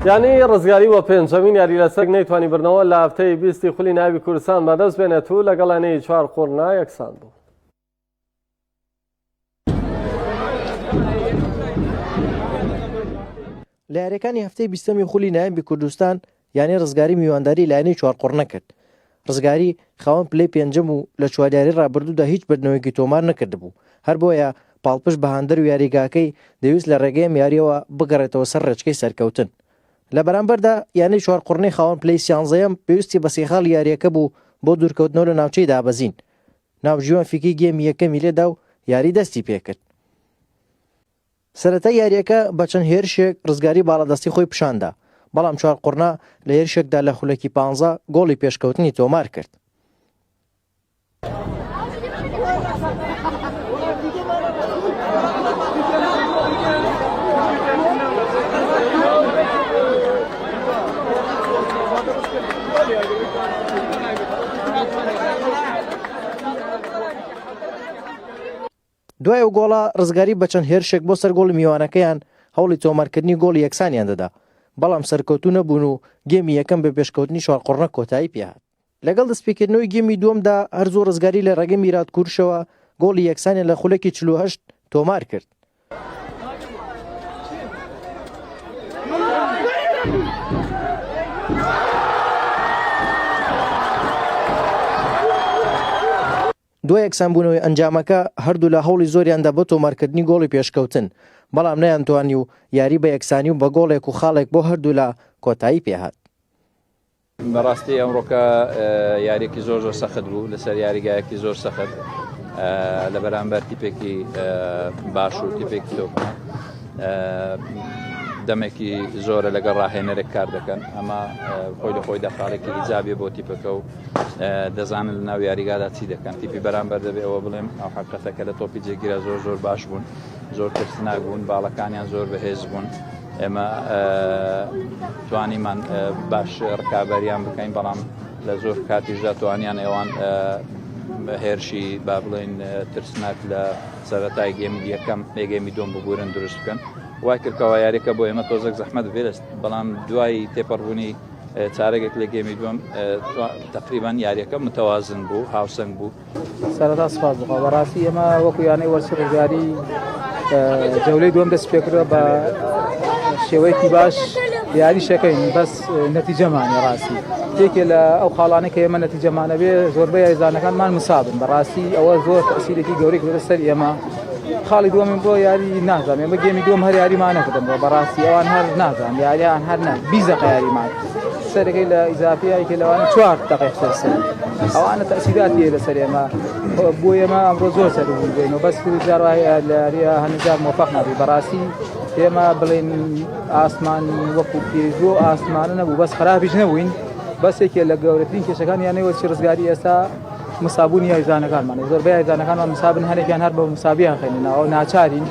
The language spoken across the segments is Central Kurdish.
یعنی ڕزگاری وە پێنجەمین یاری لەسەر نەیتوانی برنەوە لە هەفتەی 20 خولی ناوی کوردستان بەدەست بێنێت و لەگەڵ ئەنەی 4 قورنا یەکسان بوو. لە یاریەکانی هەفتەی 20 خولی ناوی کوردستان یعنی ڕزگاری میوانداری لایەنەی 4 قورنا کرد. ڕزگاری خاوەن پلەی پێنجەم و لە چواردیاری ڕابردوودا هیچ بردنەوەیەکی تۆمار نەکردبوو. هەر بۆیە پاڵپش بەهاندەر و یاریگاکەی دەویست لە ڕێگەی یاریەوە بگەڕێتەوە سەر ڕێچکەی سەرکەوتن. لە بەرامبەردا یانەی 4 قورنەی خاوەن پلەی 13ەم پێویستی بە سێخاڵ یاریەکە بوو بۆ دوورکەوتنەوە لە ناوچەی دابەزین. ناوژیوان فیکی گێمی یەکەمی لێدا و یاری دەستی پێکرد. سەرەتا یاریەکە بە چەند هێرشێک ڕزگاری باڵەدەستی خۆی پیشاندا، بەڵام 4 قورنا لە هێرشێکدا لە خولەکی 15 گۆڵی پێشکەوتنی تۆمار کرد. دوای ئەو گۆڵە ڕزگاری بە چەند هێرشێک بۆ سەر گۆڵی میوانەکەیان هەوڵی تۆمارکردنی گۆڵی یەکسانیان دەدا، بەڵام سەرکەوتوو نەبوون و گێمی یەکەم بە پێشکەوتنی 4 قورنە کۆتایی پێهات. لەگەڵ دەستپێکردنەوەی گێمی دووەمدا هەرزوو ڕزگاری لە ڕێگەی میرات کوورشەوە گۆڵی یەکسانیان لە خولەکی 48 تۆمار کرد. دوای یەکسانبوونەوەی ئەنجامەکە هەردوو لە هەوڵی زۆریاندا بۆ تۆمارکردنی گۆڵی پێشکەوتن، بەڵام نەیانتوانی و یاری بە یەکسانی و بە گۆڵێک و خاڵێک بۆ هەردوو لە کۆتایی پێهات. بەڕاستی ئەمڕۆکە یاریێکی زۆر سەخت بوو لەسەر یاریگایەکی زۆر سەخت لە بەرامبەر تیپێکی باش و تیپێکی تۆپە دەمێکی زۆرە لەگەڵ ڕاهێنەرێک کار دەکەن، ئەمە خۆی لە خۆی دەخاڵێکی ئیجابێ بۆ تیپەکە و دەزانن لە ناو یاریگادا چی دەکەن. تیپی بەرامبەر دەبێت ئەوە بڵێم ئەو حقیقەتەکە لە تۆپی جێگیرە زۆر باش بوون، زۆر ترسناک بوون، باڵەکانیان زۆر بەهێز بوون. ئێمە توانیمان باش ڕکابەریان بکەین، بەڵام لە زۆر کاتیشدا توانیان ئێوان هێرشی با بڵێن ترسناک لە سەرەتای گێمی یەکەم گێمی دوم ببورن دروست بکەن. وای کردکەوە یاریەکە بۆ ئێمە تۆزێک زەحمەت بێت، بەڵام دوای تێپەڕبوونی چارەگێک لە گێمی دوم تقریبان یاریەکە متەوازن بوو، هاوسەنگ بوو. سەرەتا سپاس بخوا. بەڕاستی ئێمە وەکو یانەی وەرسی ڕزگاری جەولەی دووەم دەست پێ کردووە بە شێوەیەکی باش یاری شەکەین، بەس نەتیجەمانە ڕاستی تێکێ لە ئەو خاڵانەی کە ئێمە نەتیجەمانە بێ زۆربەی یاریزانەکانمان مسابن. بەڕاستی ئەوە زۆر تەسیرێکی گەورەی کردە سەر ئێمە. خاڵی دووەمین بۆ یاری نازانم، ئێمە گێمی دووەم هەر یاریمان نەکردم، بەڕاستی ئەوان هەر نازانم یاریان هەر 20 دقیقە یاریمان سەرەکەی لە ئیزافیایەکی لەوانە 4 دقیقە سەر ئەوانە تەسیراتی هەیە لەسەر ئێمە. بۆ ئێمە ئەمڕۆ زۆر سەربوون بووینەوە، بەس جار وایە لە یاریە هەنجار مۆفەق نابی. بەڕاستی ئێمە بڵێن ئاسمان وەکو پێشوە ئاسمانە نەبوو، بەس خراپیش نەبووین، بەسێکێ لە گەورەترین کێشەکان یانەی وەرسی ڕزگاری ئێستا مسابوونی یاریزانەکانمان زۆربەی یاریزانەکانمان مسابن، هەرێکیان هەر بە مسابیان خێننەوە و ناچارین.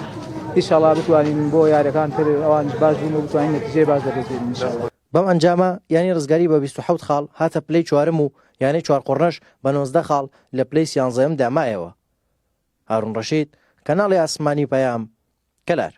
ئینشاڵڵا بتوانین بۆ یاریەکان تر ئەوان باش بوون و بتوانین نەتیجەی باش دەربچین ئینشاڵڵا. بەم ئەنجامە یانی ڕزگاری بە 27 خاڵ هاتە پلەی 4م و یانی 4 قورنەش بە 19 خاڵ لە پلەی 13م دامایەوە. هارون ڕەشید، کەناڵی ئاسمانی پەیام، کەلار.